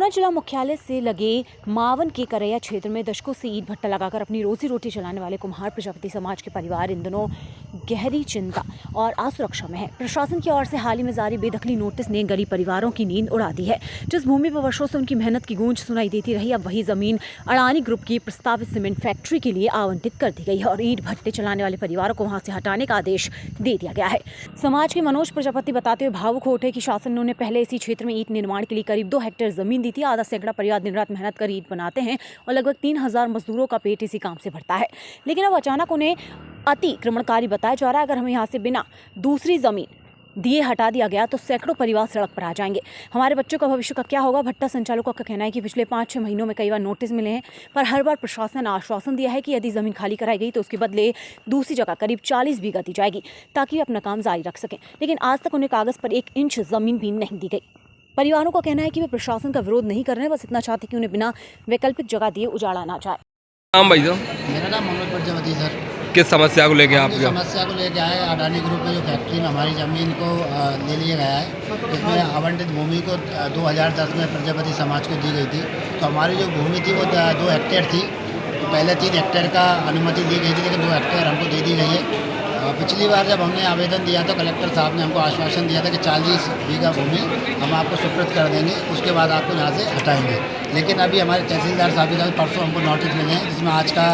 गुना जिला मुख्यालय से लगे मावन के करैया क्षेत्र में दशकों से ईंट भट्टा लगाकर अपनी रोजी रोटी चलाने वाले कुम्हार प्रजापति समाज के परिवार इन दिनों गहरी चिंता और असुरक्षा में है। प्रशासन की ओर से हाल ही में जारी बेदखली नोटिस ने गरीब परिवारों की नींद उड़ा दी है। जिस भूमि पर वर्षों से उनकी मेहनत की गूंज सुनाई देती रही, अब वही जमीन अडानी ग्रुप की प्रस्तावित सीमेंट फैक्ट्री के लिए आवंटित कर दी गई है और ईंट भट्टे चलाने वाले परिवारों को वहां से हटाने का आदेश दे दिया गया है। समाज के मनोज प्रजापति बताते हुए भावुक हो उठे कि शासन ने उन्हें पहले इसी क्षेत्र में ईंट निर्माण के लिए करीब 2 हेक्टेयर जमीन दी थी। आधा सैकड़ा परिवार दिन रात मेहनत कर ईंट बनाते हैं और लगभग 3000 मजदूरों का पेट इसी काम से भरता है। लेकिन अब अचानक उन्हें अतिक्रमणकारी बताया जा रहा है। अगर हमें यहाँ से बिना दूसरी जमीन दिए हटा दिया गया तो सैकड़ों परिवार सड़क पर आ जाएंगे। हमारे बच्चों का भविष्य का क्या होगा? भट्टा संचालकों का कहना है कि पिछले 5-6 महीनों में कई बार नोटिस मिले हैं, पर हर बार प्रशासन ने आश्वासन दिया है कि यदि जमीन खाली कराई गई तो उसके बदले दूसरी जगह करीब 40 बीघा दी जाएगी ताकि वे अपना काम जारी रख सकें। लेकिन आज तक उन्हें कागज पर 1 इंच जमीन भी नहीं दी गई। परिवारों का कहना है कि वे प्रशासन का विरोध नहीं कर रहे हैं, बस इतना चाहते कि उन्हें बिना वैकल्पिक जगह दिए उजाड़ा ना जाए। नाम भाई साहब? मेरा नाम मनोज प्रजापति सर। किस समस्या को लेके आप? समस्या को लेके आए, अडानी ग्रुप में जो फैक्ट्री में हमारी ज़मीन को ले लिया गया है, इसमें आवंटित भूमि को 2010 में प्रजापति समाज को दी गई थी। तो हमारी जो भूमि थी वो 2 हेक्टेयर थी। तो पहले 3 हेक्टेयर का अनुमति दी गई थी, लेकिन 2 हेक्टेयर हमको दे दी गई है। पिछली बार जब हमने आवेदन दिया तो कलेक्टर साहब ने हमको आश्वासन दिया था कि 40 बीघा भूमि हम आपको सुपुर्द कर देंगे, उसके बाद आपको यहाँ से हटाएंगे। लेकिन अभी हमारे तहसीलदार साहब के साथ परसों हमको नोटिस मिले हैं, जिसमें आज का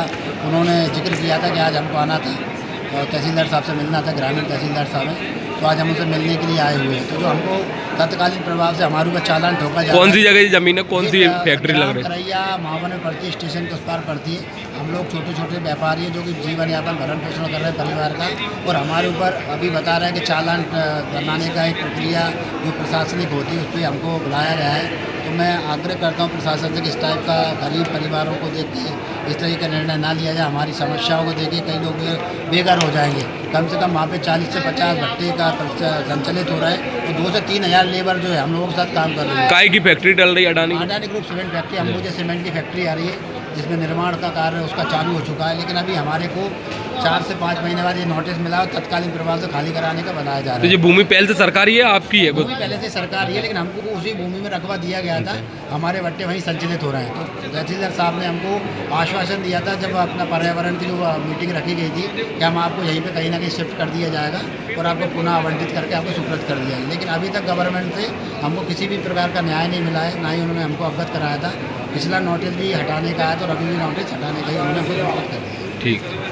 उन्होंने जिक्र किया था कि आज हमको आना था और तहसीलदार साहब से मिलना था, ग्रामीण तहसीलदार साहब हैं। तो आज हम उनसे मिलने के लिए आए हुए हैं। तो जो हमको तत्कालीन प्रभाव से हमारे ऊपर चालान ठोका जाता है। कौन सी जगह की जमीन है, कौन सी फैक्ट्री लग रही है? करैया मावन में पड़ती है, स्टेशन के उस पार पड़ती है। हम लोग छोटे छोटे व्यापारी हैं जो कि जीवन यापन भरण पोषण कर रहे हैं परिवार का, और हमारे ऊपर अभी बता रहे हैं कि चालान बनाने का एक प्रक्रिया जो प्रशासनिक होती है उस पर हमको बुलाया गया है। तो मैं आग्रह करता हूँ प्रशासन से कि इस टाइप का गरीब परिवारों को देख के इस तरह का निर्णय ना लिया जाए। हमारी समस्याओं को देख के कई लोग बेघर हो जाएंगे। कम से कम वहाँ पे 40 से 50 भट्टे का संचालित हो रहा है, तो 2 से 3 हज़ार लेबर जो है हम लोगों के साथ काम कर रहे हैं। काय की फैक्ट्री डल रही है? Adani group cement factory, Ambuja cement की फैक्ट्री आ रही है, जिसमें निर्माण का कार्य उसका चालू हो चुका है। लेकिन अभी हमारे को 4 से 5 महीने बाद ये नोटिस मिला और तत्कालीन प्रभाव से खाली कराने का बताया जा रहा है। तो ये भूमि पहले से सरकारी है, आपकी है? भूमि पहले से सरकारी है, लेकिन हमको उसी भूमि में रकबा दिया गया था। हमारे भट्टे वहीं संचालित हो रहे हैं। तो तहसीलदार साहब ने हमको आश्वासन दिया था जब अपना पर्यावरण की जो मीटिंग रखी गई थी कि हम आपको यहीं पे कहीं ना कहीं शिफ्ट कर दिया जाएगा और आपको पुनः आवंटित करके आपको सुपुर्द कर दिया जाएगा। लेकिन अभी तक गवर्नमेंट से हमको किसी भी प्रकार का न्याय नहीं मिला है, ना ही उन्होंने हमको अवगत कराया था। पिछला नोटिस भी हटाने का है, तो अभी भी नोटिस हटाने का ही उन्होंने हमको सुपुर्द कर दिया। ठीक।